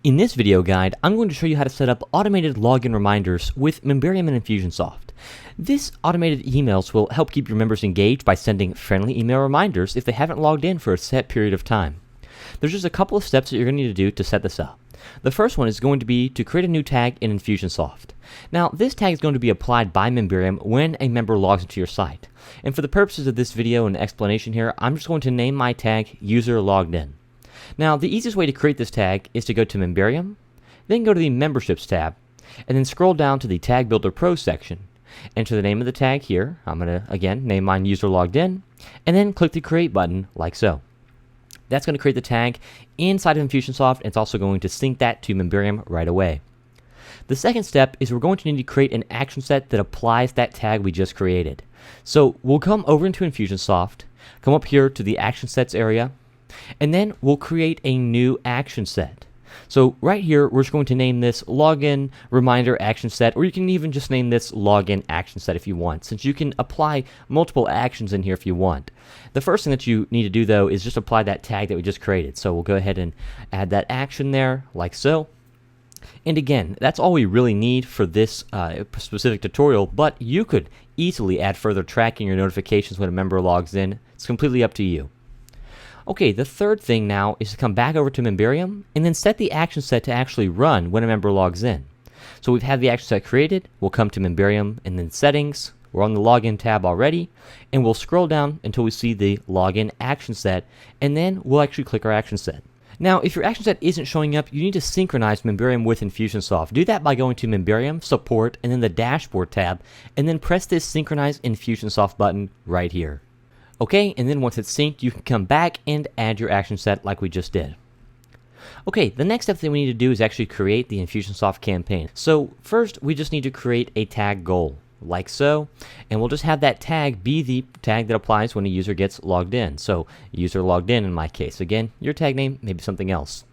In this video guide, I'm going to show you how to set up automated login reminders with Memberium and Infusionsoft. This automated emails will help keep your members engaged by sending friendly email reminders if they haven't logged in for a set period of time. There's just a couple of steps that you're going to need to do to set this up. The first one is going to be to create a new tag in Infusionsoft. Now, this tag is going to be applied by Memberium when a member logs into your site. And for the purposes of this video and explanation here, I'm just going to name my tag user logged in. Now, the easiest way to create this tag is to go to Memberium, then go to the Memberships tab, and then scroll down to the Tag Builder Pro section. Enter the name of the tag here. I'm going to, again, name mine user logged in, and then click the Create button like so. That's going to create the tag inside of Infusionsoft, and it's also going to sync that to Memberium right away. The second step is we're going to need to create an action set that applies that tag we just created. So we'll come over into Infusionsoft, come up here to the Action Sets area, and then we'll create a new action set. So right here, we're just going to name this Login Reminder Action Set, or you can even just name this Login Action Set if you want, since you can apply multiple actions in here if you want. The first thing that you need to do, though, is just apply that tag that we just created. So we'll go ahead and add that action there, like so. And again, that's all we really need for this specific tutorial, but you could easily add further tracking or notifications when a member logs in. It's completely up to you. Okay, the third thing now is to come back over to Memberium and then set the action set to actually run when a member logs in. So we've had the action set created, we'll come to Memberium and then Settings, we're on the Login tab already, and we'll scroll down until we see the Login action set, and then we'll actually click our action set. Now, if your action set isn't showing up, you need to synchronize Memberium with Infusionsoft. Do that by going to Memberium, Support, and then the Dashboard tab, and then press this Synchronize Infusionsoft button right here. Okay, and then once it's synced, you can come back and add your action set like we just did. Okay, the next step that we need to do is actually create the Infusionsoft campaign. So first, we just need to create a tag goal, like so, and we'll just have that tag be the tag that applies when a user gets logged in. So user logged in my case. Again, your tag name may be something else.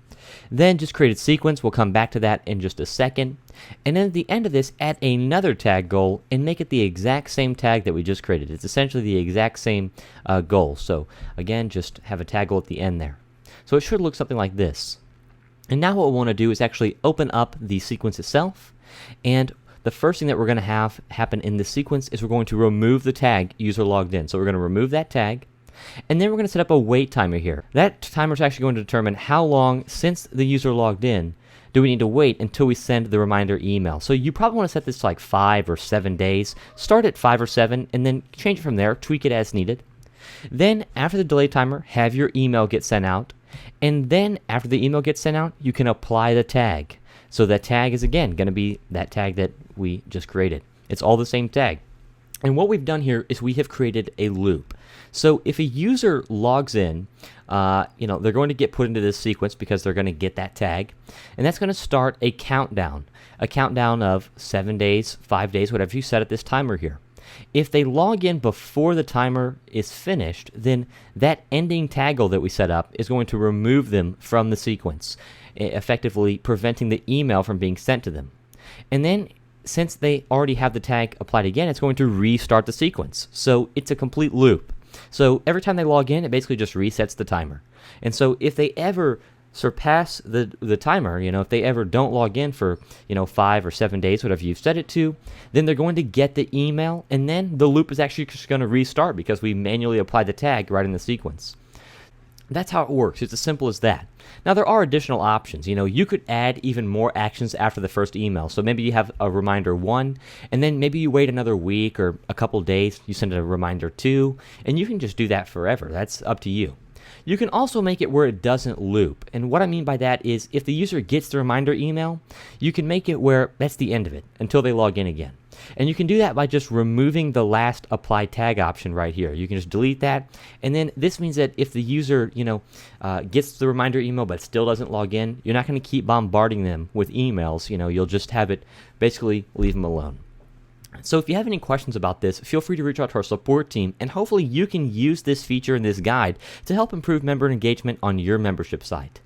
Then just create a sequence. We'll come back to that in just a second. And then at the end of this, add another tag goal and make it the exact same tag that we just created. It's essentially the exact same goal. So again, just have a tag goal at the end there. So it should look something like this. And now what we want to do is actually open up the sequence itself. And the first thing that we're going to have happen in this sequence is we're going to remove the tag user logged in. So we're going to remove that tag. And then we're going to set up a wait timer here. That timer is actually going to determine how long since the user logged in do we need to wait until we send the reminder email. So you probably want to set this to like 5 or 7 days. Start at 5 or 7 and then change it from there, tweak it as needed. Then after the delay timer, have your email get sent out. And then after the email gets sent out, you can apply the tag. So that tag is again going to be that tag that we just created. It's all the same tag. And what we've done here is we have created a loop. So if a user logs in, they're going to get put into this sequence because they're going to get that tag. And that's going to start a countdown of 7 days, 5 days, whatever you set at this timer here. If they log in before the timer is finished, then that ending tag goal that we set up is going to remove them from the sequence, effectively preventing the email from being sent to them. And then since they already have the tag applied again, it's going to restart the sequence. So it's a complete loop. So every time they log in, it basically just resets the timer. And so if they ever surpass the timer, if they ever don't log in for 5 or 7 days, whatever you've set it to, then they're going to get the email, and then the loop is actually just going to restart because we manually applied the tag right in the sequence. That's how it works. It's as simple as that. Now, there are additional options. You could add even more actions after the first email. So maybe you have a reminder 1, and then maybe you wait another week or a couple days, you send a reminder 2, and you can just do that forever. That's up to you. You can also make it where it doesn't loop. And what I mean by that is if the user gets the reminder email, you can make it where that's the end of it until they log in again. And you can do that by just removing the last apply tag option right here. You can just delete that. And then this means that if the user, gets the reminder email but still doesn't log in, you're not going to keep bombarding them with emails. You'll just have it basically leave them alone. So if you have any questions about this, feel free to reach out to our support team, and hopefully you can use this feature in this guide to help improve member engagement on your membership site.